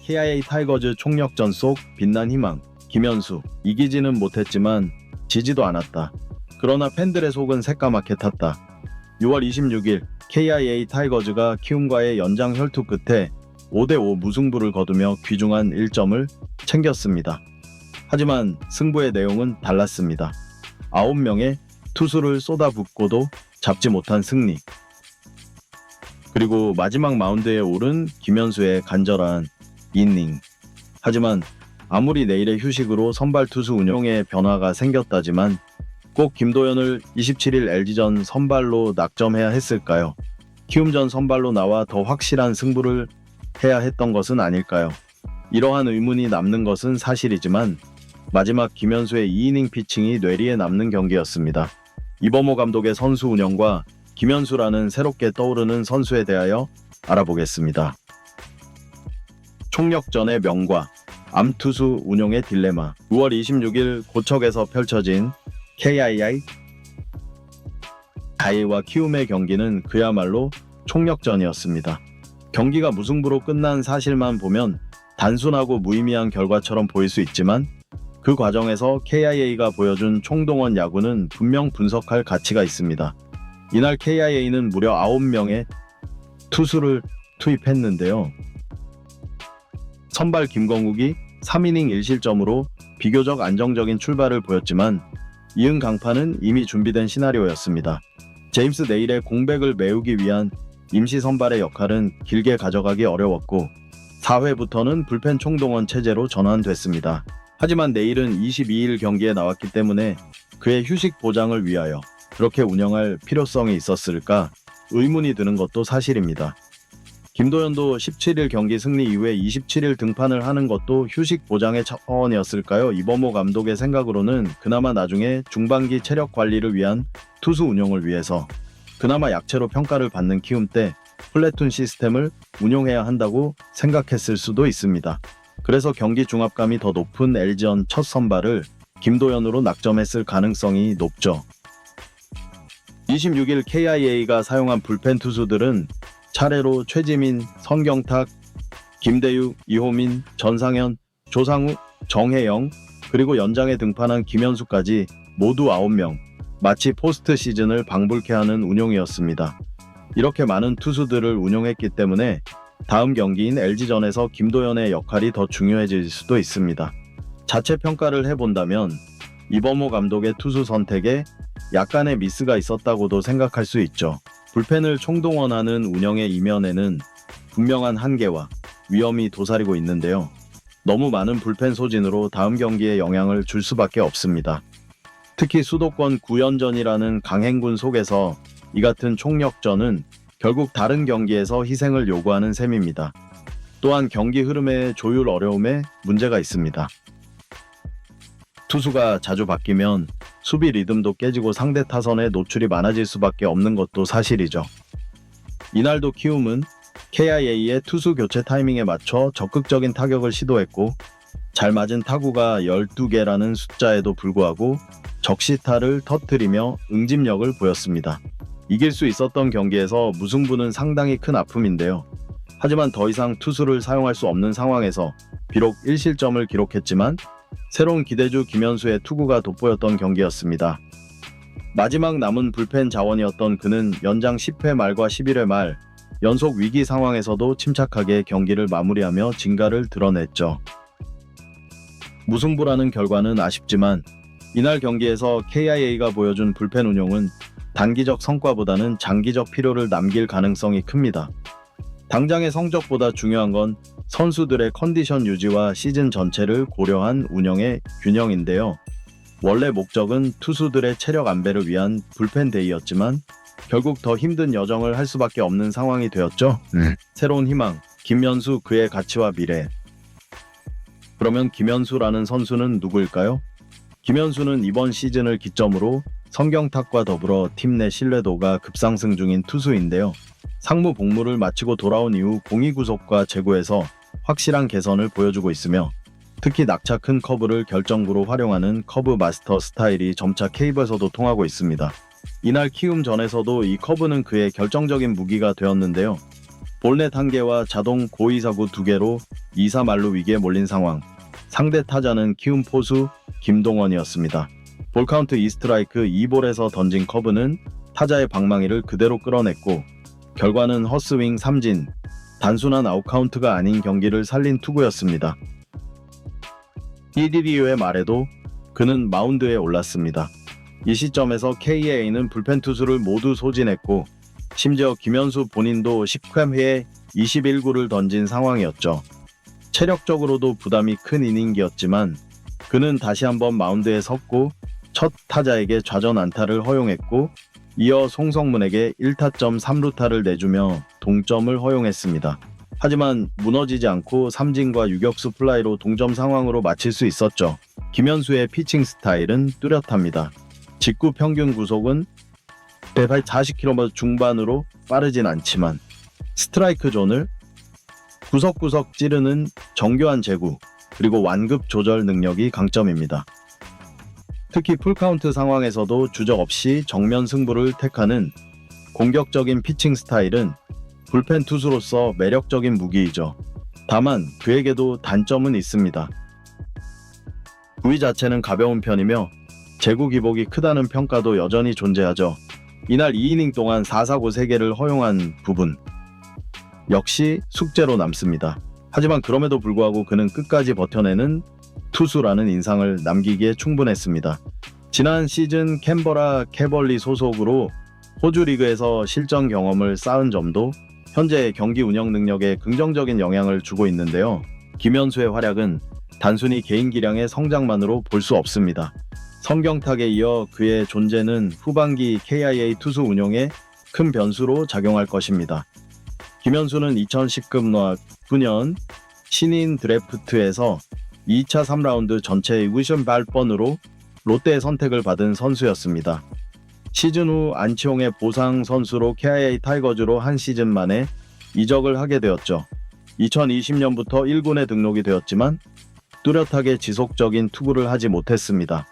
KIA 타이거즈 총력전 속 빛난 희망, 김현수. 이기지는 못했지만 지지도 않았다. 그러나 팬들의 속은 새까맣게 탔다. 6월 26일 KIA 타이거즈가 키움과의 연장 혈투 끝에 5대5 무승부를 거두며 귀중한 1점을 챙겼습니다. 하지만 승부의 내용은 달랐습니다. 9명의 투수를 쏟아붓고도 잡지 못한 승리. 그리고 마지막 마운드에 오른 김현수의 간절한 이닝. 하지만 아무리 내일의 휴식으로 선발 투수 운용에 변화가 생겼다지만 꼭 김도현을 27일 LG전 선발로 낙점해야 했을까요? 키움전 선발로 나와 더 확실한 승부를 해야 했던 것은 아닐까요? 이러한 의문이 남는 것은 사실이지만 마지막 김현수의 2이닝 피칭이 뇌리에 남는 경기였습니다. 이범호 감독의 선수 운영과 김현수라는 새롭게 떠오르는 선수에 대하여 알아보겠습니다. 총력전의 명과 암투수 운용의 딜레마. 9월 26일 고척에서 펼쳐진 KIA와 키움의 경기는 그야말로 총력전이었습니다. 경기가 무승부로 끝난 사실만 보면 단순하고 무의미한 결과처럼 보일 수 있지만 그 과정에서 KIA가 보여준 총동원 야구는 분명 분석할 가치가 있습니다. 이날 KIA는 무려 9명의 투수를 투입했는데요. 선발 김건욱이 3이닝 1실점으로 비교적 안정적인 출발을 보였지만 이은 강판은 이미 준비된 시나리오였습니다. 제임스 네일의 공백을 메우기 위한 임시 선발의 역할은 길게 가져가기 어려웠고 4회부터는 불펜 총동원 체제로 전환됐습니다. 하지만 네일은 22일 경기에 나왔기 때문에 그의 휴식 보장을 위하여 그렇게 운영할 필요성이 있었을까 의문이 드는 것도 사실입니다. 김도현도 17일 경기 승리 이후에 27일 등판을 하는 것도 휴식 보장의 차원이었을까요? 이범호 감독의 생각으로는 그나마 나중에 중반기 체력 관리를 위한 투수 운영을 위해서 그나마 약체로 평가를 받는 키움 때 플래툰 시스템을 운용해야 한다고 생각했을 수도 있습니다. 그래서 경기 중압감이 더 높은 LG전 첫 선발을 김도현으로 낙점했을 가능성이 높죠. 26일 KIA가 사용한 불펜 투수들은 차례로 최지민, 성경탁, 김대유, 이호민, 전상현, 조상우, 정혜영, 그리고 연장에 등판한 김현수까지 모두 9명. 마치 포스트 시즌을 방불케 하는 운용이었습니다. 이렇게 많은 투수들을 운용했기 때문에 다음 경기인 LG전에서 김도현의 역할이 더 중요해질 수도 있습니다. 자체 평가를 해본다면 이범호 감독의 투수 선택에 약간의 미스가 있었다고도 생각할 수 있죠. 불펜을 총동원하는 운영의 이면에는 분명한 한계와 위험이 도사리고 있는데요. 너무 많은 불펜 소진으로 다음 경기에 영향을 줄 수밖에 없습니다. 특히 수도권 9연전이라는 강행군 속에서 이 같은 총력전은 결국 다른 경기에서 희생을 요구하는 셈입니다. 또한 경기 흐름의 조율 어려움에 문제가 있습니다. 투수가 자주 바뀌면 수비 리듬도 깨지고 상대 타선에 노출이 많아질 수밖에 없는 것도 사실이죠. 이날도 키움은 KIA의 투수 교체 타이밍에 맞춰 적극적인 타격을 시도했고 잘 맞은 타구가 12개라는 숫자에도 불구하고 적시타를 터뜨리며 응집력을 보였습니다. 이길 수 있었던 경기에서 무승부는 상당히 큰 아픔인데요. 하지만 더 이상 투수를 사용할 수 없는 상황에서 비록 1실점을 기록했지만 새로운 기대주 김현수의 투구가 돋보였던 경기였습니다. 마지막 남은 불펜 자원이었던 그는 연장 10회 말과 11회 말 연속 위기 상황에서도 침착하게 경기를 마무리하며 진가를 드러냈죠. 무승부라는 결과는 아쉽지만 이날 경기에서 KIA가 보여준 불펜 운용은 단기적 성과보다는 장기적 필요를 남길 가능성이 큽니다. 당장의 성적보다 중요한 건 선수들의 컨디션 유지와 시즌 전체를 고려한 운영의 균형인데요. 원래 목적은 투수들의 체력 안배를 위한 불펜 데이였지만 결국 더 힘든 여정을 할 수밖에 없는 상황이 되었죠. 새로운 희망, 김현수 그의 가치와 미래. 그러면 김현수라는 선수는 누구일까요? 김현수는 이번 시즌을 기점으로 성경탁과 더불어 팀 내 신뢰도가 급상승 중인 투수인데요. 상무 복무를 마치고 돌아온 이후 공이 구속과 제구에서 확실한 개선을 보여주고 있으며 특히 낙차 큰 커브를 결정구로 활용하는 커브 마스터 스타일이 점차 K에서도 통하고 있습니다. 이날 키움전에서도 이 커브는 그의 결정적인 무기가 되었는데요. 볼넷 1개와 자동 고의사구 2개로 2사 만루 위기에 몰린 상황. 상대 타자는 키움 포수 김동원이었습니다. 볼카운트 2스트라이크 2볼에서 던진 커브는 타자의 방망이를 그대로 끌어냈고 결과는 헛스윙 3진, 단순한 아웃카운트가 아닌 경기를 살린 투구였습니다. 1일 이후의 말에도 그는 마운드에 올랐습니다. 이 시점에서 KA는 불펜 투수를 모두 소진했고 심지어 김현수 본인도 10회에 21구를 던진 상황이었죠. 체력적으로도 부담이 큰 이닝이었지만 그는 다시 한번 마운드에 섰고 첫 타자에게 좌전 안타를 허용했고 이어 송성문에게 1타점 3루타를 내주며 동점을 허용했습니다. 하지만 무너지지 않고 삼진과 유격수 플라이로 동점 상황으로 마칠 수 있었죠. 김현수의 피칭 스타일은 뚜렷합니다. 직구 평균 구속은 140km 중반으로 빠르진 않지만 스트라이크 존을 구석구석 찌르는 정교한 제구 그리고 완급 조절 능력이 강점입니다. 특히 풀카운트 상황에서도 주저 없이 정면 승부를 택하는 공격적인 피칭 스타일은 불펜 투수로서 매력적인 무기이죠. 다만 그에게도 단점은 있습니다. 부위 자체는 가벼운 편이며 제구 기복이 크다는 평가도 여전히 존재하죠. 이날 2이닝 동안 4사구 3개를 허용한 부분 역시 숙제로 남습니다. 하지만 그럼에도 불구하고 그는 끝까지 버텨내는 투수라는 인상을 남기기에 충분했습니다. 지난 시즌 캔버라 캐벌리 소속으로 호주 리그에서 실전 경험을 쌓은 점도 현재 경기 운영 능력에 긍정적인 영향을 주고 있는데요. 김현수의 활약은 단순히 개인 기량의 성장만으로 볼 수 없습니다. 성경탁에 이어 그의 존재는 후반기 KIA 투수 운용에 큰 변수로 작용할 것입니다. 김현수는 2019년 신인 드래프트에서 2차 3라운드 전체 58번으로 롯데의 선택을 받은 선수였습니다. 시즌 후 안치홍의 보상 선수로 KIA 타이거즈로 한 시즌 만에 이적을 하게 되었죠. 2020년부터 1군에 등록이 되었지만 뚜렷하게 지속적인 투구를 하지 못했습니다.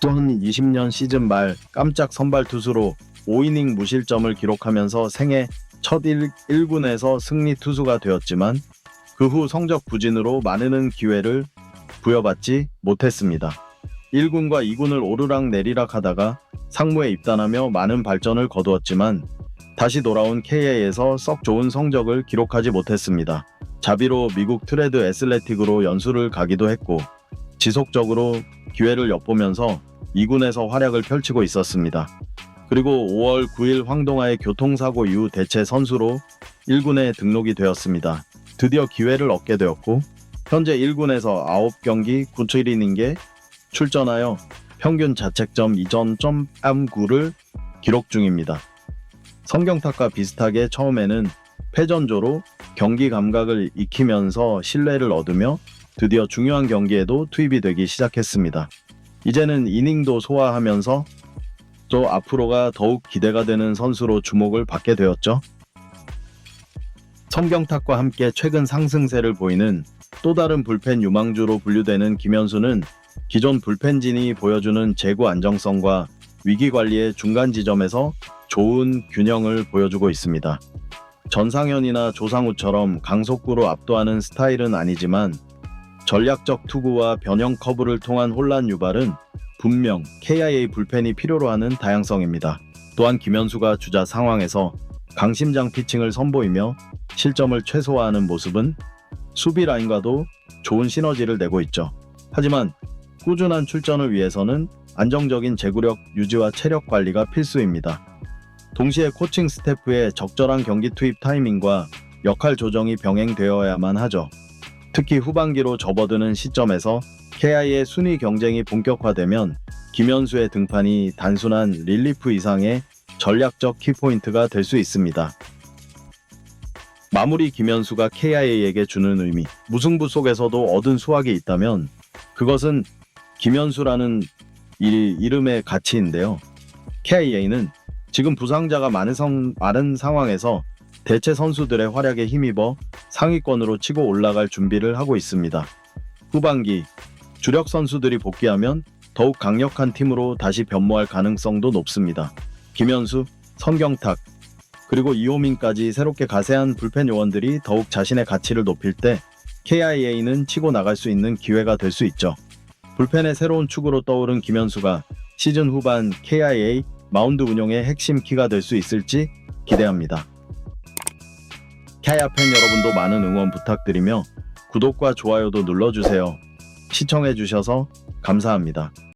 2020년 시즌 말 깜짝 선발 투수로 5이닝 무실점을 기록하면서 생애 첫 1군에서 승리 투수가 되었지만 그 후 성적 부진으로 많은 기회를 부여받지 못했습니다. 1군과 2군을 오르락내리락 하다가 상무에 입단하며 많은 발전을 거두었지만 다시 돌아온 KA에서 썩 좋은 성적을 기록하지 못했습니다. 자비로 미국 트레드 애슬레틱으로 연수를 가기도 했고 지속적으로 기회를 엿보면서 2군에서 활약을 펼치고 있었습니다. 그리고 5월 9일 황동아의 교통사고 이후 대체 선수로 1군에 등록이 되었습니다. 드디어 기회를 얻게 되었고 현재 1군에서 9경기 9이닝에 출전하여 평균 자책점 2.9를 기록 중입니다. 성경탁과 비슷하게 처음에는 패전조로 경기 감각을 익히면서 신뢰를 얻으며 드디어 중요한 경기에도 투입이 되기 시작했습니다. 이제는 이닝도 소화하면서 또 앞으로가 더욱 기대가 되는 선수로 주목을 받게 되었죠. 성경탁과 함께 최근 상승세를 보이는 또 다른 불펜 유망주로 분류되는 김현수는 기존 불펜진이 보여주는 제구 안정성과 위기 관리의 중간 지점에서 좋은 균형을 보여주고 있습니다. 전상현이나 조상우처럼 강속구로 압도하는 스타일은 아니지만 전략적 투구와 변형 커브를 통한 혼란 유발은 분명 KIA 불펜이 필요로 하는 다양성입니다. 또한 김현수가 주자 상황에서 강심장 피칭을 선보이며 실점을 최소화하는 모습은 수비 라인과도 좋은 시너지를 내고 있죠. 하지만 꾸준한 출전을 위해서는 안정적인 제구력 유지와 체력 관리가 필수입니다. 동시에 코칭 스태프의 적절한 경기 투입 타이밍과 역할 조정이 병행되어야만 하죠. 특히 후반기로 접어드는 시점에서 KI의 순위 경쟁이 본격화되면 김현수의 등판이 단순한 릴리프 이상의 전략적 키포인트가 될 수 있습니다. 마무리 김현수가 KIA에게 주는 의미, 무승부 속에서도 얻은 수확이 있다면 그것은 김현수라는 이름의 가치인데요. KIA는 지금 부상자가 많은 상황에서 대체 선수들의 활약에 힘입어 상위권으로 치고 올라갈 준비를 하고 있습니다. 후반기 주력 선수들이 복귀하면 더욱 강력한 팀으로 다시 변모할 가능성도 높습니다. 김현수, 성경탁, 그리고 이호민까지 새롭게 가세한 불펜 요원들이 더욱 자신의 가치를 높일 때 KIA는 치고 나갈 수 있는 기회가 될 수 있죠. 불펜의 새로운 축으로 떠오른 김현수가 시즌 후반 KIA 마운드 운용의 핵심 키가 될 수 있을지 기대합니다. KIA 팬 여러분도 많은 응원 부탁드리며 구독과 좋아요도 눌러주세요. 시청해주셔서 감사합니다.